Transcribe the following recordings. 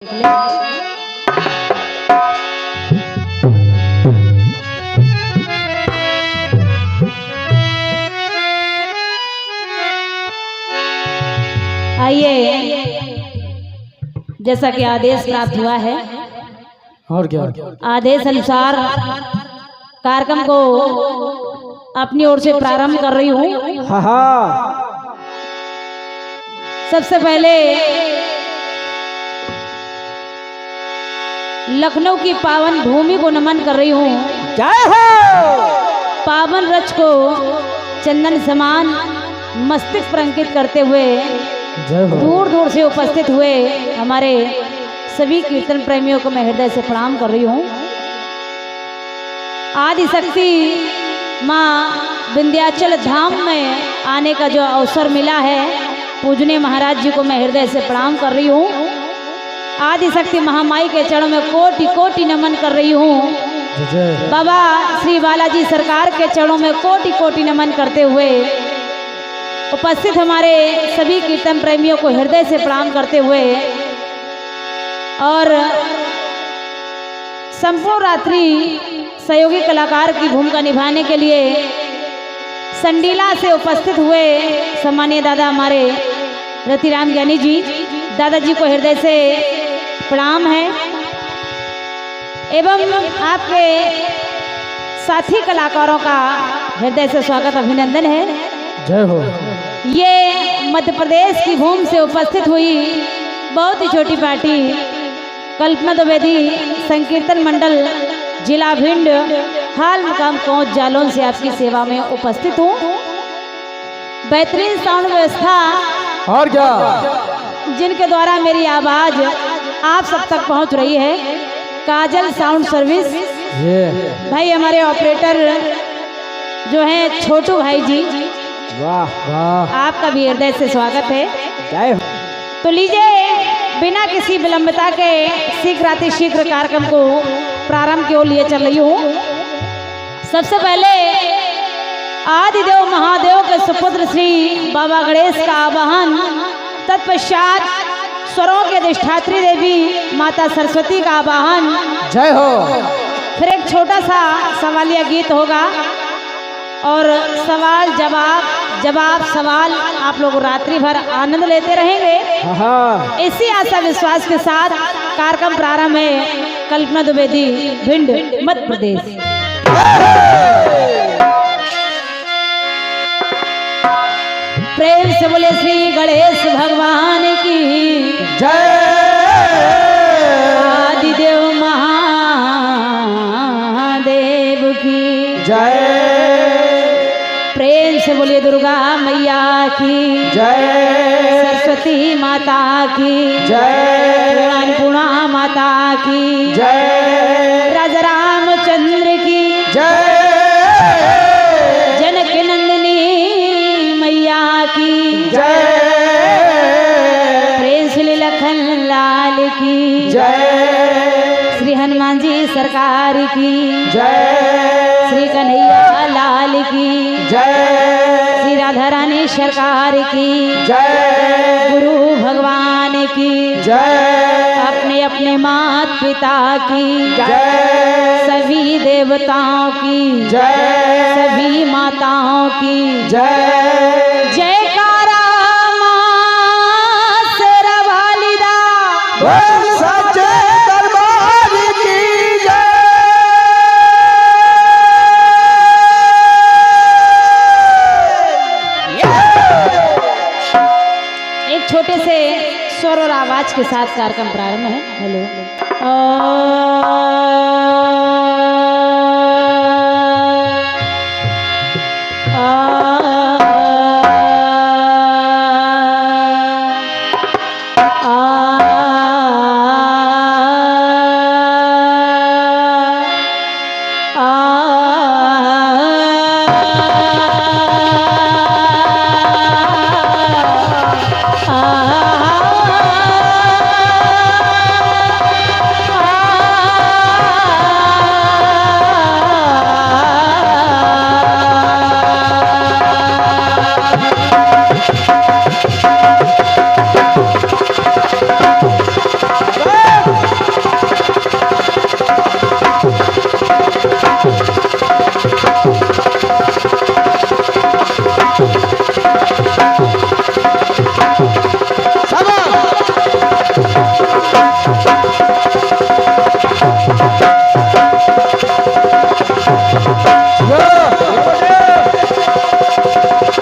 आइए, जैसा कि आदेश प्राप्त हुआ है और क्या आदेश अनुसार कार्यक्रम को अपनी ओर से प्रारंभ कर रही हूँ। सबसे पहले लखनऊ की पावन भूमि को नमन कर रही हूँ। जय हो। पावन रच को चंदन समान मस्तिष्क पर अंकित करते हुए दूर दूर से उपस्थित हुए हमारे सभी कीर्तन प्रेमियों को मैं हृदय से प्रणाम कर रही हूँ। आदि शक्ति माँ विंध्याचल धाम में आने का जो अवसर मिला है, पूजनीय महाराज जी को मैं हृदय से प्रणाम कर रही हूँ। आदि शक्ति महामाई के चरणों में कोटि कोटि नमन कर रही हूँ। बाबा श्री बालाजी सरकार के चरणों में कोटि कोटि नमन करते हुए उपस्थित हमारे सभी कीर्तन प्रेमियों को हृदय से प्रणाम करते हुए और संपूर्ण रात्रि सहयोगी कलाकार की भूमिका निभाने के लिए संडीला से उपस्थित हुए सम्मानीय दादा हमारे रतिराम ज्ञानी जी, दादाजी को हृदय से प्रणाम है एवं आपके साथी कलाकारों का हृदय से स्वागत अभिनंदन है। जय हो। ये मध्य प्रदेश की भूमि से उपस्थित हुई बहुत ही छोटी पार्टी कल्पना द्विवेदी संकीर्तन मंडल जिला भिंड हाल मुकाम कोच जालौन से आपकी सेवा में उपस्थित हूँ। बेहतरीन साउंड व्यवस्था और क्या, जिनके द्वारा मेरी आवाज आप सब तक पहुंच रही है, काजल साउंड सर्विस भाई, हमारे ऑपरेटर जो हैं छोटू भाई जी, वाह वाह, आपका भी हृदय से स्वागत है। जय हो। तो लीजिए, बिना किसी विलंबता के शीघ्र कार्यक्रम को प्रारंभ की ओर लिए चल रही हूँ। सबसे पहले आदिदेव महादेव के सुपुत्र श्री बाबा गणेश का आवाहन, तत्पश्चात स्वरों के अधिष्ठात्री देवी माता सरस्वती का आवाहन। जय हो। फिर एक छोटा सा सवालिया गीत होगा और सवाल जवाब सवाल आप लोग रात्रि भर आनंद लेते रहेंगे। इसी आशा विश्वास के साथ कार्यक्रम प्रारंभ है। कल्पना द्विवेदी, भिंड, मध्य प्रदेश। प्रेम से बोले श्री गणेश भगवान की जय। आदिदेव महादेव की जय। प्रेम से बोलिए दुर्गा मैया की जय। सरस्वती माता की जय। अन्नपूर्णा माता की जय। राजा रामचंद्र की जय। जनक नंदिनी मैया की जय। प्रेम से लखन लाल की जय। श्री हनुमान जी सरकार की जय। श्री कन्हैया लाल की जय। श्री राधा रानी सरकार की जय। गुरु भगवान की जय। अपने अपने माता पिता की जय। सभी देवताओं की जय। सभी माताओं की जय। जयकारा मां शेरा वालिदा, बोल सच्चे दरबार की जय। एक छोटे से स्वर और आवाज के साथ कार्यक्रम प्रारंभ है। हेलो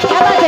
क्या बात है।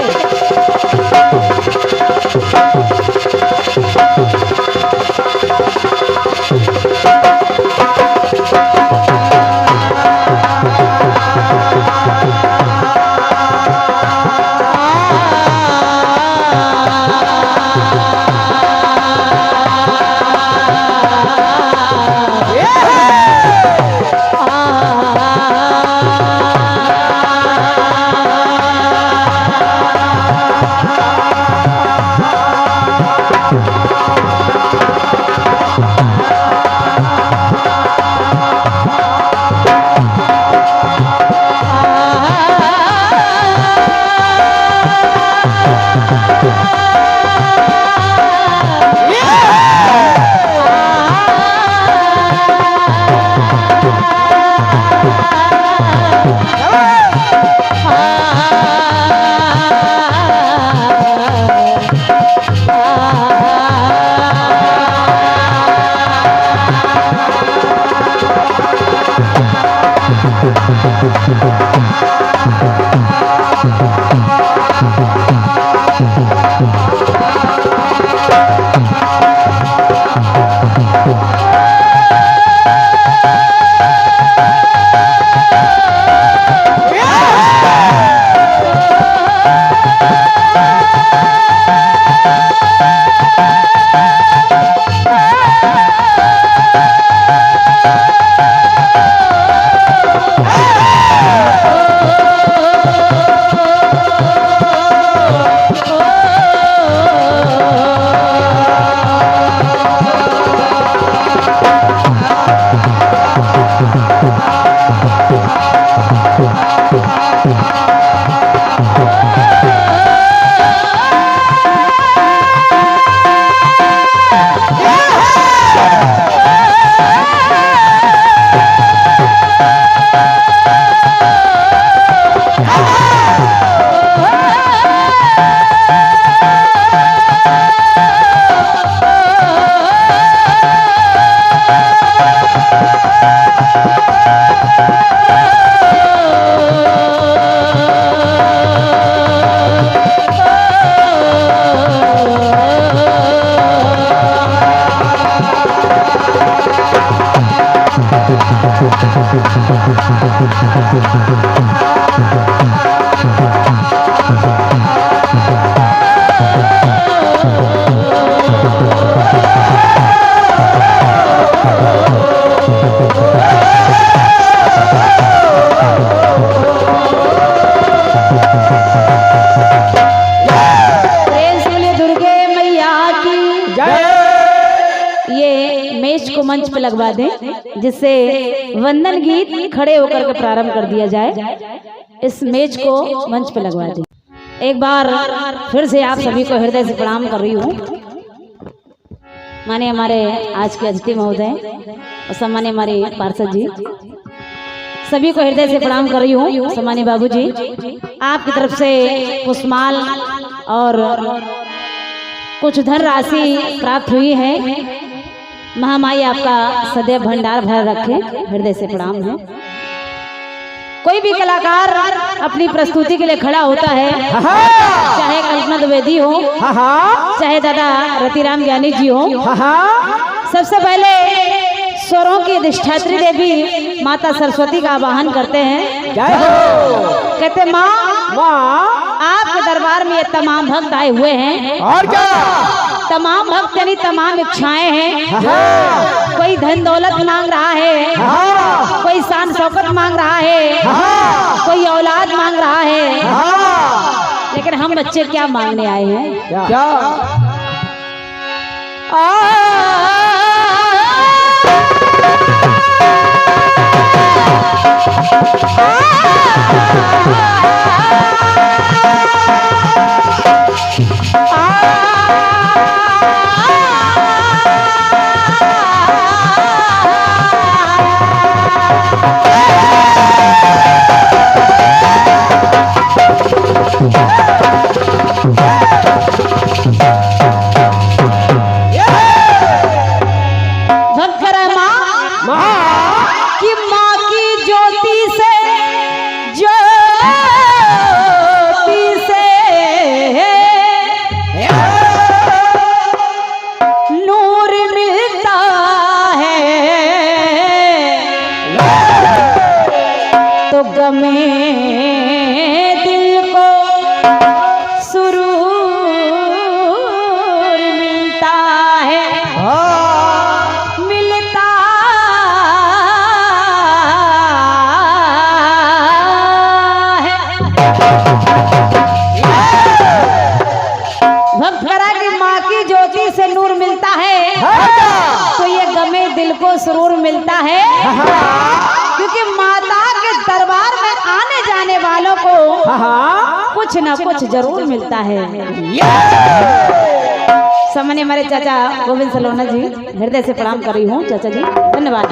मंच पे लगवा दें, जिससे वंदन गीत खड़े होकर के प्रारंभ कर दिया जाए। इस मेज को मंच पे लगवा दें। एक बार फिर से आप सभी को हृदय से प्रणाम कर रही हूँ। माने हमारे आज के अतिथि महोदय और सम्मान्य हमारे पार्षद जी, सभी को हृदय से प्रणाम कर रही हूँ। सम्मान्य बाबूजी, आपकी तरफ से पुष्पमाल और कुछ धन राशि प्राप्त हुई है। महामाई आपका सदैव भंडार भर रखे, हृदय से प्रणाम है। कोई भी कलाकार अपनी प्रस्तुति के लिए खड़ा होता है, चाहे कल्पना द्विवेदी हो, चाहे दादा रतिराम ज्ञानी जी हो, सबसे पहले स्वरों की अधिष्ठात्री देवी माता सरस्वती का आवाहन करते हैं। जय हो। कहते माँ आपके दरबार में ये तमाम भक्त आए हुए हैं, और क्या तमाम भक्त यानी तमाम इच्छाएं हैं। कोई धन दौलत मांग रहा है, कोई शान शौकत मांग रहा है, कोई औलाद मांग रहा है, लेकिन हम बच्चे क्या मांगने आए हैं? क्या गमे दिल को सुरूर मिलता है, मिलता है। भक्त करा कि माँ की ज्योति से नूर मिलता है तो ये गमे दिल को सुरूर मिलता है, क्योंकि माता के दरबार में आने जाने वालों को कुछ न कुछ जरूर मिलता है। सामने हमारे चाचा गोविंद सलोना जी हृदय से प्रणाम कर रही हूँ। चाचा जी धन्यवाद।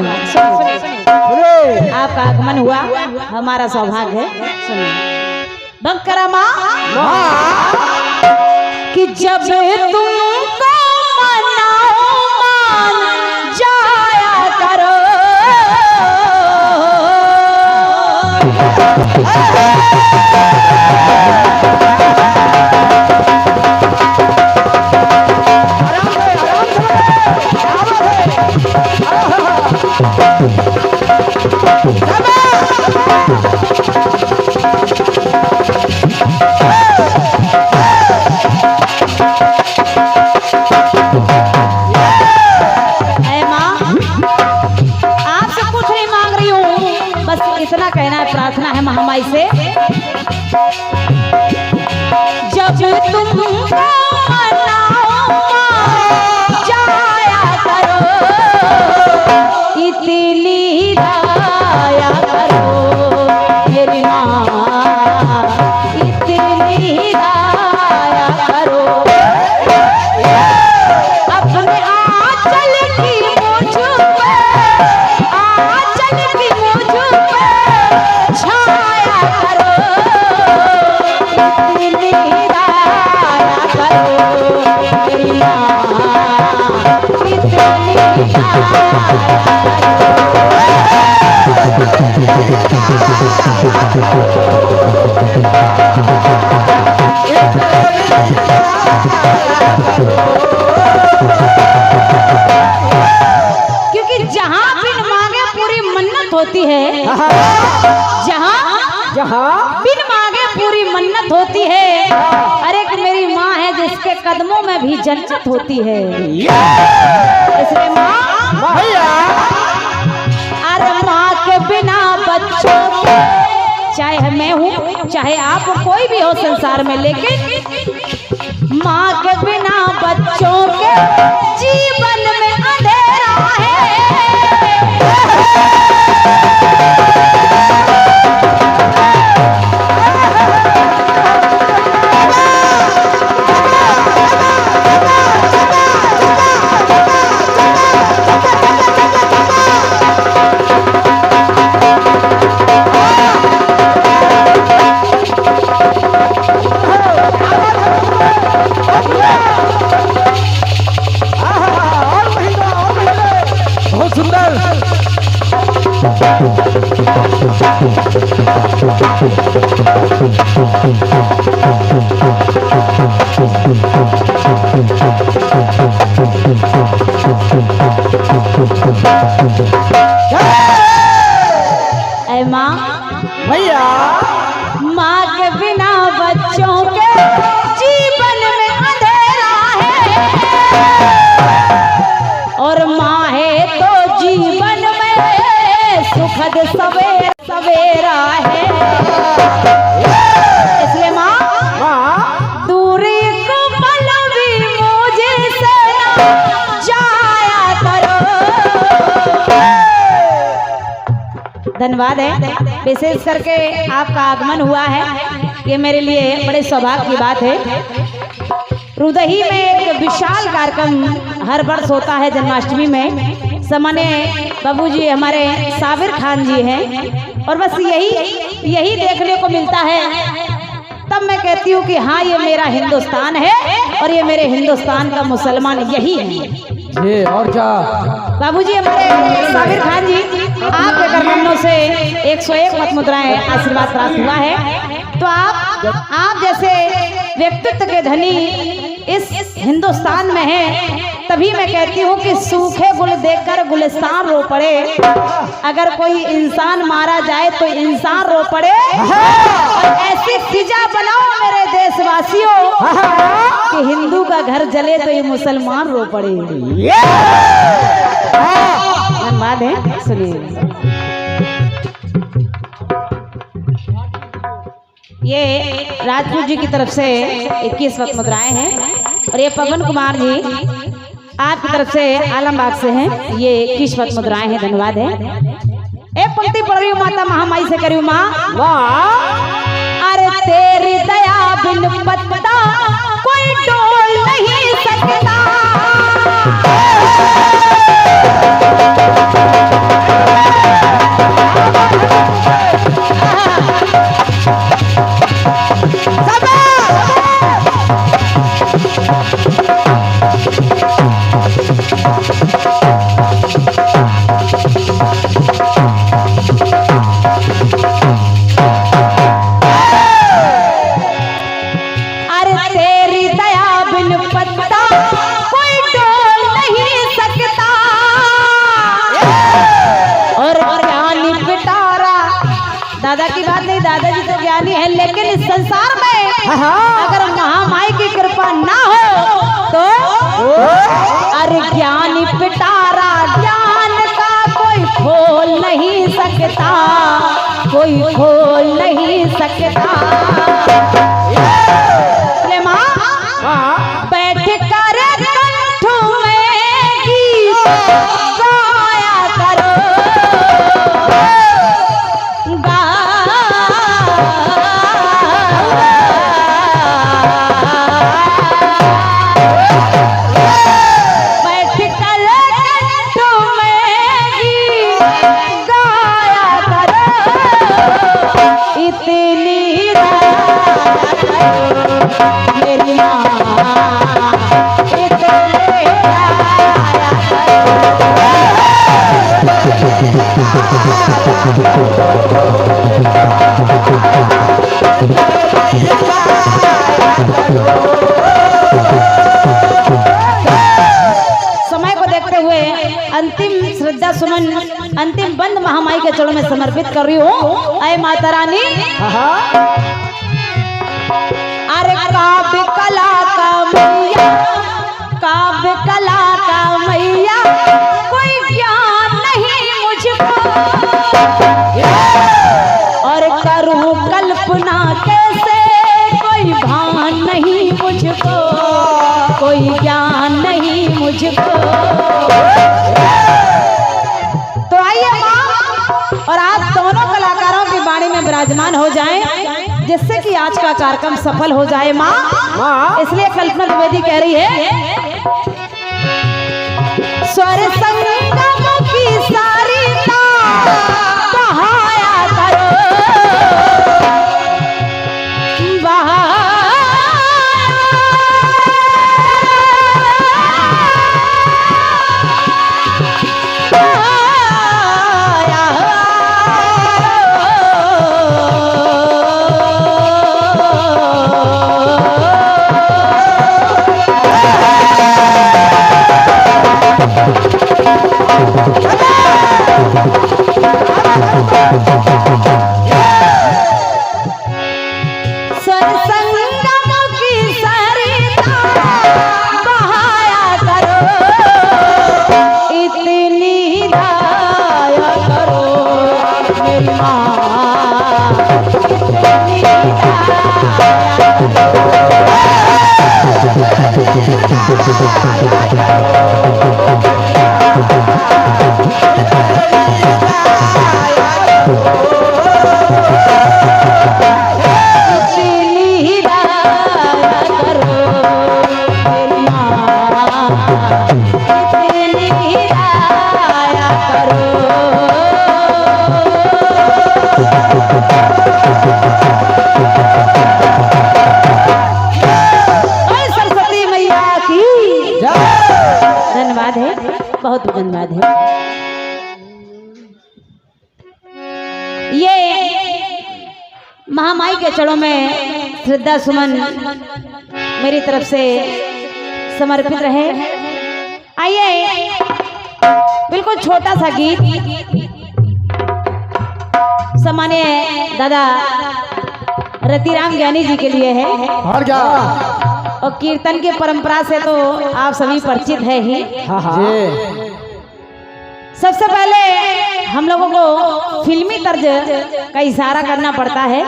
आपका आगमन हुआ हमारा सौभाग्य है। सुनिए भक्त करा माँ कि जब तुमको मनाओ मान जाया करो, इतना कहना है, प्रार्थना है महामाई से। जब तुम जाया करो इतनी दया करो मेरी माँ, इतनी दया करो। अपने आंचल की मुझ पे, आंचल की मुझ पे छाया करो, इतनी दया करो मेरी माँ, इतनी दया क्योंकि जहाँ बिन मांगे पूरी मन्नत होती है, जहाँ बिन मांगे पूरी मन्नत होती है। अरे कि मेरी माँ है जिसके कदमों में भी जन्नत होती है। इसलिए माँ, अरे माँ के बिना बच्चों के, चाहे मैं हूँ चाहे आप कोई भी हो संसार में, लेकिन माँ के बिना बच्चों के जीवन में अंधेरा है। बहुत सुंदर। ऐ माँ, भैया माँ के बिना बच्चों के जीवन में अंधेरा है, और माँ है तो जीवन में सुखद सवेरा है। इसलिए माँ, दूरी को पल भी मुझे से जाया करो। धन्यवाद है, विशेष करके आपका आगमन हुआ है, ये मेरे लिए बड़े सौभाग्य की बात है। रुदही में एक विशाल कार्यक्रम हर वर्ष होता है जन्माष्टमी में। सामान्य बाबूजी हमारे साबिर खान जी हैं, और बस यही देखने को मिलता है। तब मैं कहती हूँ कि हाँ, ये मेरा हिंदुस्तान है और ये मेरे हिंदुस्तान का मुसलमान यही है। ये और क्या बाबूजी हमारे साबिर खान जी, आपके करमों से 101 मत मुद्राएं आशीर्वाद प्राप्त हुआ है। तो आप जैसे व्यक्तित्व के धनी इस हिंदुस्तान में हैं, तभी मैं कहती हूँ कि सूखे गुल देखकर गुलिस्तान रो पड़े। अगर कोई इंसान मारा जाए तो इंसान रो पड़े। और ऐसी फिजा बनाओ मेरे देशवासियों कि हिंदू का घर जले तो ये मुसलमान रो पड़े। धन्यवाद है। सुनिए, ये राजपूत जी की तरफ से 21 वक्त मुद्राएं हैं और ये पवन कुमार जी आपकी तरफ से आलमबाग से हैं, ये 21 वक्त मुद्राएं हैं। धन्यवाद है। एक पंक्ति पढ़ रही हूँ, माता महामाई से करी माँ। अरे तेरी दया बिन पत्ता कोई डोल नहीं सकता। दादा की बात नहीं, दादाजी तो ज्ञानी है, लेकिन इस संसार में अगर महामाई की कृपा ना हो तो अरे ज्ञानी पिटारा ज्ञान का कोई खोल नहीं सकता, कोई खोल नहीं सकता। माँ बैठ कर कंठ में गीत गाया करो, समय को देखते हुए अंतिम श्रद्धा सुमन, अंतिम बंद महामाई के चरणों में समर्पित कर रही हूँ। अय माता रानी, अरे काव्य कला का मैया, काव्य कला का मैया कोई ज्ञान नहीं मुझको, और करूँ कल्पना कैसे कोई भान नहीं मुझको, कोई ज्ञान नहीं मुझको। तो आइए माँ और आप दोनों कलाकारों की वाणी में विराजमान हो जाएं, जिससे कि आज का कार्यक्रम सफल हो जाए माँ। इसलिए कल्पना द्विवेदी कह रही है, स्वर संगम की सारी बहाया करो, बहुत धन्यवाद है। ये महामाई के चरणों में श्रद्धा सुमन मेरी तरफ से समर्पित रहे। आइए बिल्कुल छोटा सा गीत सामान्य दादा रतिराम ज्ञानी जी के लिए है। और क्या? और कीर्तन की परंपरा से तो आप सभी परिचित है ही। हाँ हाँ जी। सबसे पहले हम लोगों को फिल्मी तर्ज का इशारा करना पड़ता है।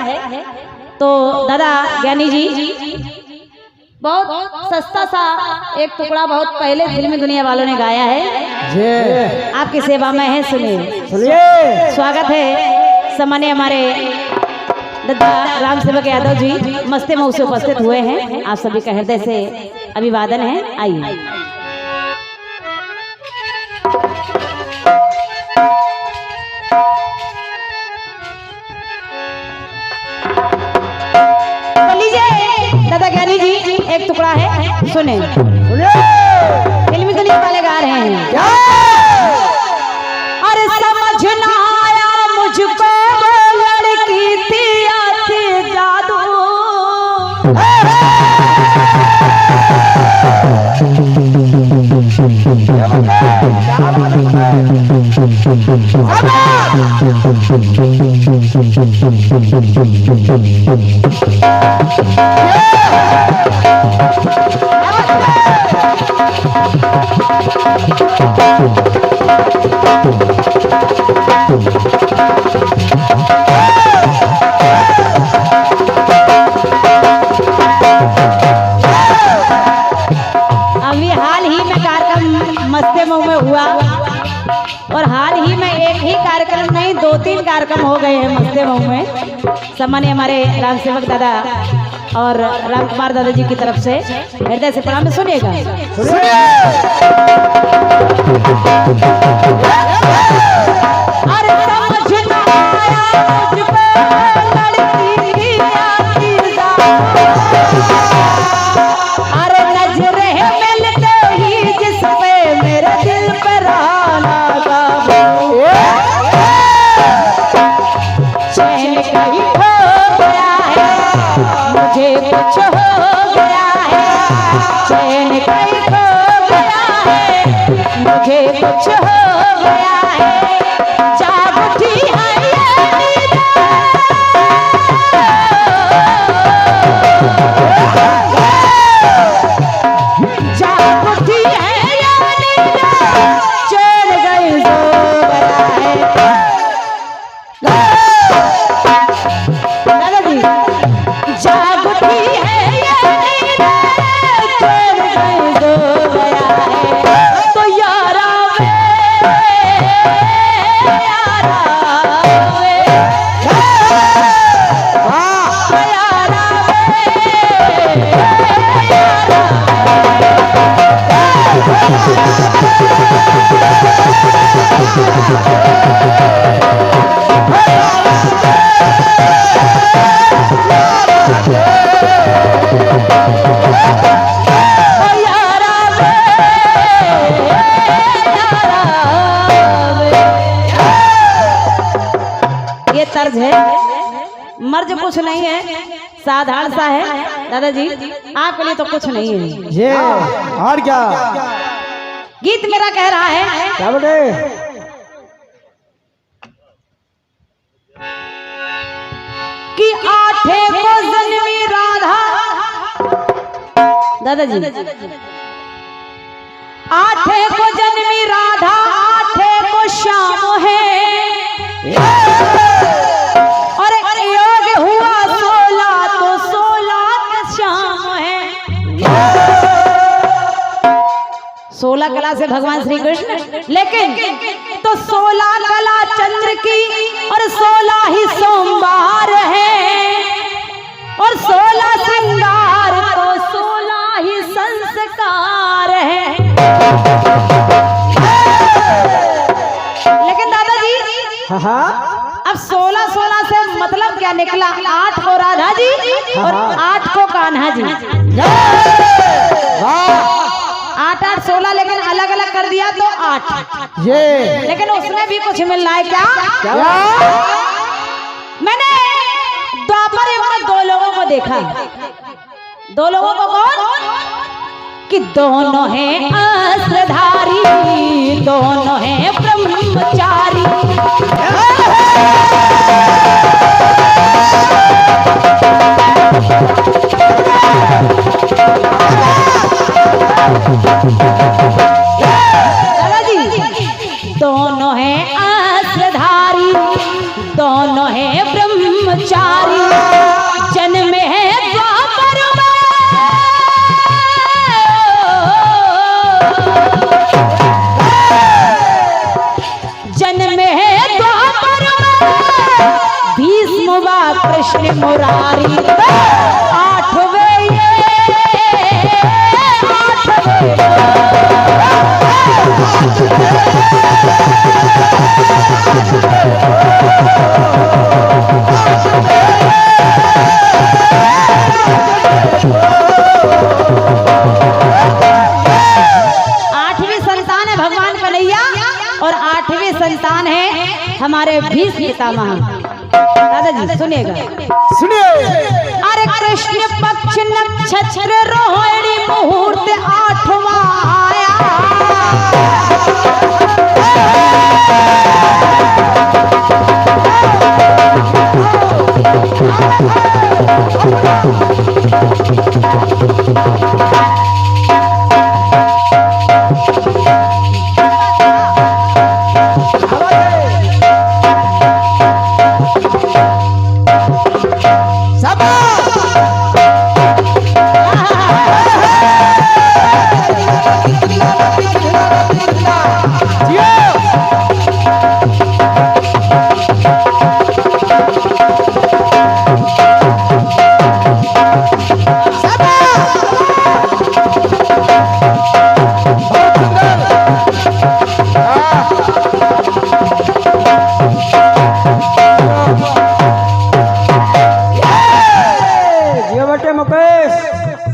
तो दादा ज्ञानी जी बहुत सस्ता सा एक टुकड़ा बहुत पहले फिल्मी दुनिया वालों ने गाया है जी। आपकी सेवा में है, सुनिए। सुनिए। स्वागत है सामान्य हमारे दादा राम सेवक यादव जी मस्ते मऊ से उपस्थित हुए हैं। आप सभी का हृदय से अभिवादन है। आइए। दादा ज्ञानी जी एक टुकड़ा है, सुने। फिल्मी दुनिया वाले गा रहे हैं। अरे समझ ना आया मुझको लड़की थी आती जादू। अभी हाल ही में कार्यक्रम मस्ते मऊ में हुआ और हाल ही में एक ही कार्यक्रम नहीं 2-3 कार्यक्रम हो गए हैं मस्ते मऊ में। सामान्य हमारे राम सेवक दादा और राम कुमार दादा जी की तरफ से हृदय से प्रणाम। सुनिएगा। अरे समझ ना आया मुझको लड़की थी आती जादू। अरे नजरें मिलते ही जिस पे मेरे दिल पर आना काबू। चैन कहीं खो गया है मुझे कुछ हो गया है। चैन कहीं खो गया है मुझे कुछ हो गया है। जाग उठी है ये नींद। जाग उठी है ये नींद। चैन गई सो गया है। दादा जी जाग उठी है ये नींद। चैन गई सो गया है। तो यारा वे यारा वे यारा ये तर्ज है, मर्ज कुछ नहीं है, साधारण सा है। दादाजी आपके लिए तो कुछ नहीं है ये। और क्या? गीत मेरा कह रहा है क्या बोले? कि आठे को जन्मी राधा। दादाजी आठे को जन्मी राधा आठे को श्याम है। और योग हुआ 16 तो 16 का श्याम है। 16 कला से भगवान श्री कृष्ण, लेकिन तो 16 कला चंद्र की और 16 ही सोमवार है। और 16 श्रृंगार तो 16 ही संस्कार है। लेकिन दादाजी हाँ अब 16 से मतलब क्या निकला? 8 को राधा जी और 8 को कान्हा जी। 8-8 16 लेकिन अलग अलग कर दिया तो 8। ये लेकिन उसमें भी कुछ मिल रहा है क्या? क्या? मैंने द्वापर युग में 2 लोगों को देखा। 2 लोगों को कौन? कि दोनों हैं अस्त्रधारी, दोनों हैं ब्रह्मचारी। दोनों हैं अस्त्रधारी, दोनों हैं ब्रह्मचारी। जन्म है द्वापर में, जन्म है द्वापर में, भीष्म व कृष्ण मुरारी। आठवें ये, आठवें संतान है भगवान कन्हैया, और 8वें संतान है हमारे भीष्म पितामह। दादाजी सुनिएगा, सुनिए। अरे कृष्ण पक्ष नक्षत्र रोहिणी मुहूर्त 8वां आया।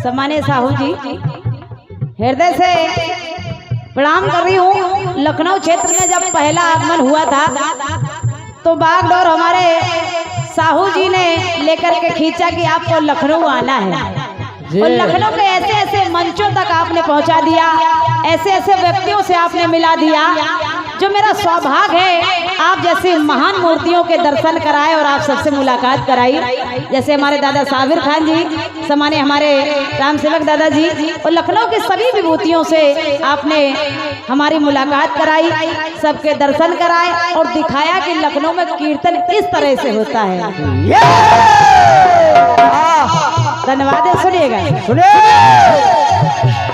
सम्मानित साहू जी, हृदय से प्रणाम कर रही हूँ। लखनऊ क्षेत्र में जब पहला आगमन हुआ था तो बागडोर हमारे साहू जी ने लेकर के खींचा कि आपको लखनऊ आना है, और लखनऊ के ऐसे ऐसे मंचों तक आपने पहुंचा दिया, ऐसे ऐसे व्यक्तियों से आपने मिला दिया, जो मेरा सौभाग्य है आप जैसे महान मूर्तियों के दर्शन कराए और आप सबसे मुलाकात कराई। जैसे हमारे दादा साबिर खान जी, सम्मानित हमारे राम सेवक दादाजी, और लखनऊ के सभी विभूतियों से आपने हमारी मुलाकात कराई, सबके दर्शन कराए और दिखाया कि लखनऊ में कीर्तन इस तरह से होता है। धन्यवाद। सुनिएगा,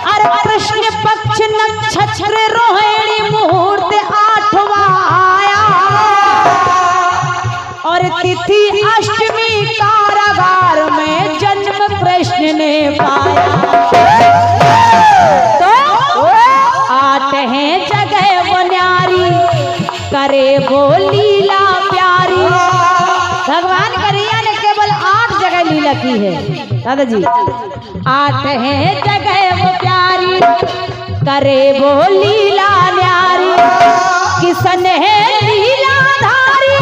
अरे कृष्ण पक्ष नक्षत्र रोहिणी मुहूर्त 8वां आया, और तिथि अष्टमी कारागार में जन्म कृष्ण ने पाया। तो 8 हैं जगह वो न्यारी, करे वो लीला प्यारी। भगवान कन्हैया ने केवल 8 जगह लीला की है दादाजी। 8 हैं जगह वो प्यारी, करे वो लीला न्यारी। किसन है लीलाधारी,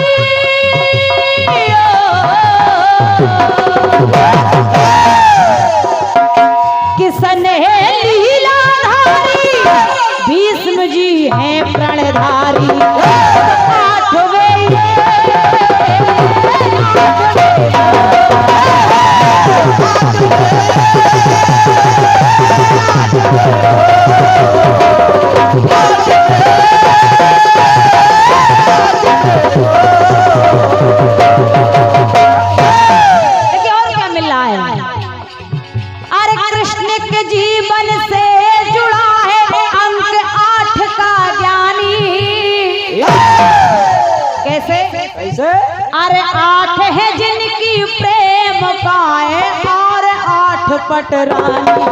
किसन है लीलाधारी, भीष्म जी हैं प्रणधारी। 8वें ये, 8 है जिनकी प्रेम पाए और 8 पटरानी।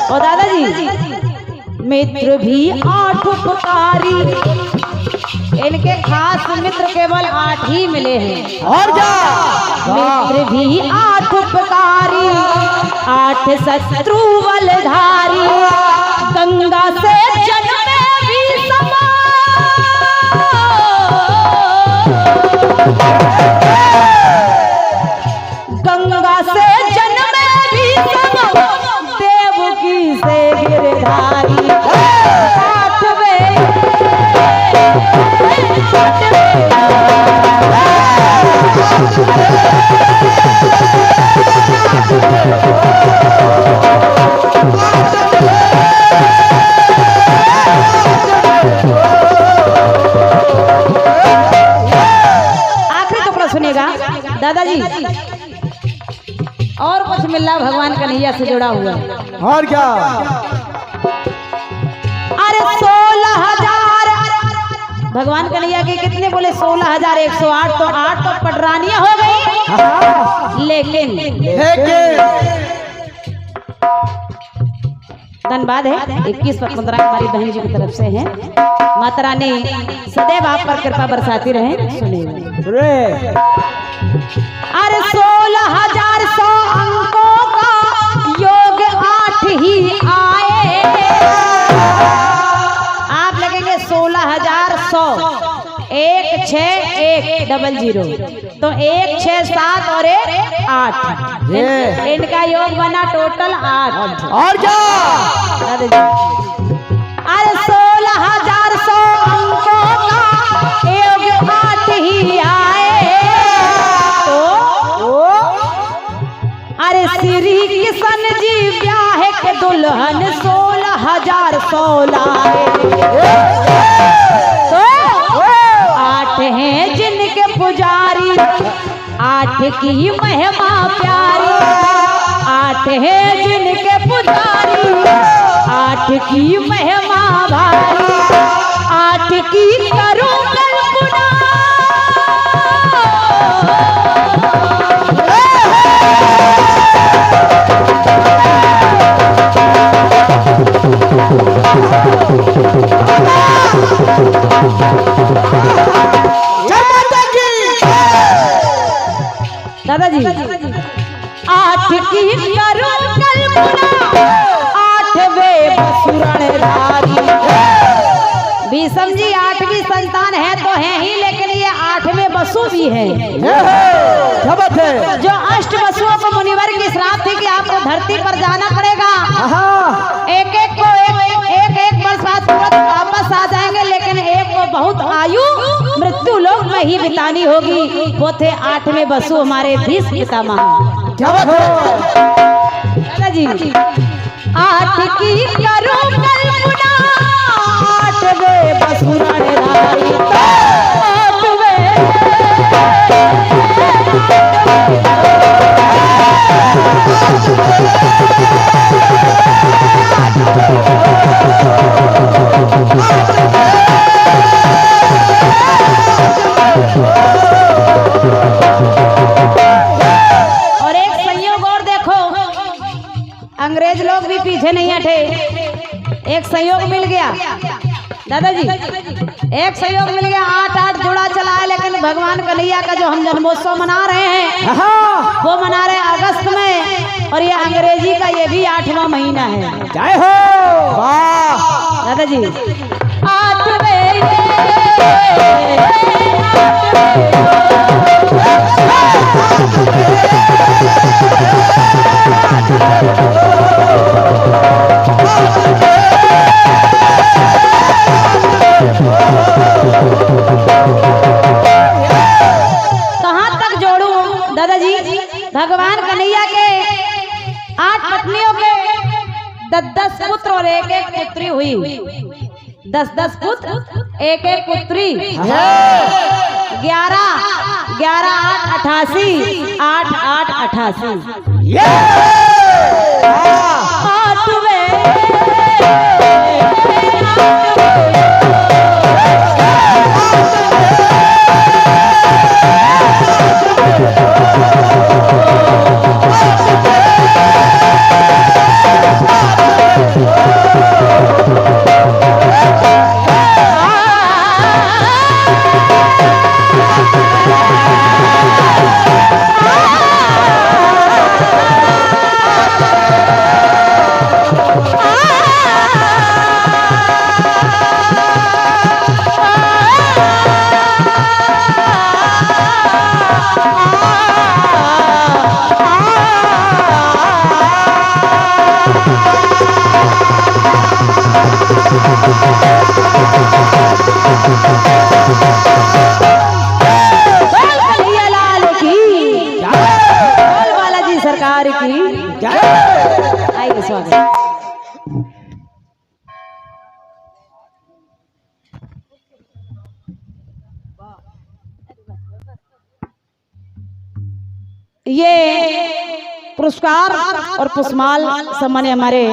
और दादाजी मित्र भी 8 उपकारी, इनके खास मित्र केवल 8 ही मिले हैं। और क्या मित्र भी 8 उपकारी, 8 शत्रु बलधारी। गंगा से जन्मे भी समा, गंगा से जन्मे भी समा, जी और कुछ मिला भगवान कन्हैया से जुड़ा हुआ। और क्या? अरे 16,000 भगवान कन्हैया के कितने बोले? 16,108। तो 8 तो पटरानियां हो गई। हाँ। लेकिन धन्यवाद है 21 पर 15 हमारी बहन जी की तरफ से है। माता रानी सदैव आप पर कृपा बरसाती रहे। सुनिए। अरे 16,100 अंकों का योग 8 ही आए। आप लगेंगे 16,100 1 6 1 0 0 तो 1 6 7 और 1 8 इनका योग बना टोटल 8। और क्या? अरे 16,100 अंकों का योग 8 ही आए। तो अरे श्री किशन जी ब्याह के दुल्हन 16,100 तो 8 हैं जिनके पुजारी, 8 की महिमा प्यारी। 8 हैं जिनके पुजारी, 8 की महिमा भारी। 8 की करूं कल्पना, दादाजी 8 की करूं कल्पना, 8वें बसुरणधारी। भीष्म जी 8वीं संतान है तो है ही, लेकिन ये 8वें बसु भी है। जो अष्ट बसुओं को मुनिवर की श्राप थी कि आपको धरती पर जाना पड़ेगा। एक एक को एक वर्ष बाद तुरंत वापस आ जाएंगे, लेकिन एक को बहुत आयु मृत्यु लोक में ही बितानी होगी। वो थे 8वें बसु हमारे भीष्म पितामह। क्या बात है जी? 8 की करूं कल्पना, 8वें बसुरणधारी। 8वें और एक संयोग और देखो, अंग्रेज लोग भी पीछे नहीं हटे। एक संयोग मिल गया दादाजी, एक संयोग मिल गया। 8 जुड़ा चला है, लेकिन भगवान कन्हैया का जो हम जन्मोत्सव मना रहे हैं वो मना रहे हैं अगस्त में, और ये अंग्रेजी का ये भी 8वां महीना है। जय हो। वाह दादाजी 8वें कहाँ तक जोड़ू दादाजी? भगवान कन्हैया के 8 पत्नियों के 10 पुत्र और 1 पुत्री हुई। 10 पुत्र 1 पुत्री। 11 8 88 8 8 88। 8वें ये पुरस्कार और पुष्पमाल सम्मान हमारे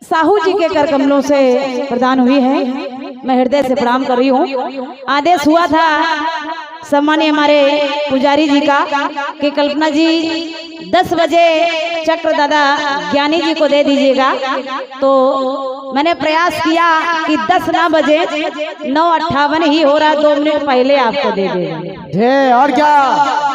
साहू जी के कर कमलों से प्रदान हुई है। मैं हृदय से प्रणाम कर रही हूँ। आदेश हुआ था सम्मानीय हमारे पुजारी जी का कि कल्पना जी 10 बजे चक्र दादा ज्ञानी जी को दे दीजिएगा, तो मैंने प्रयास किया कि 10 ना बजे 9:58 ही हो रहा, 2 मिनट पहले आपको दे देंगे। और क्या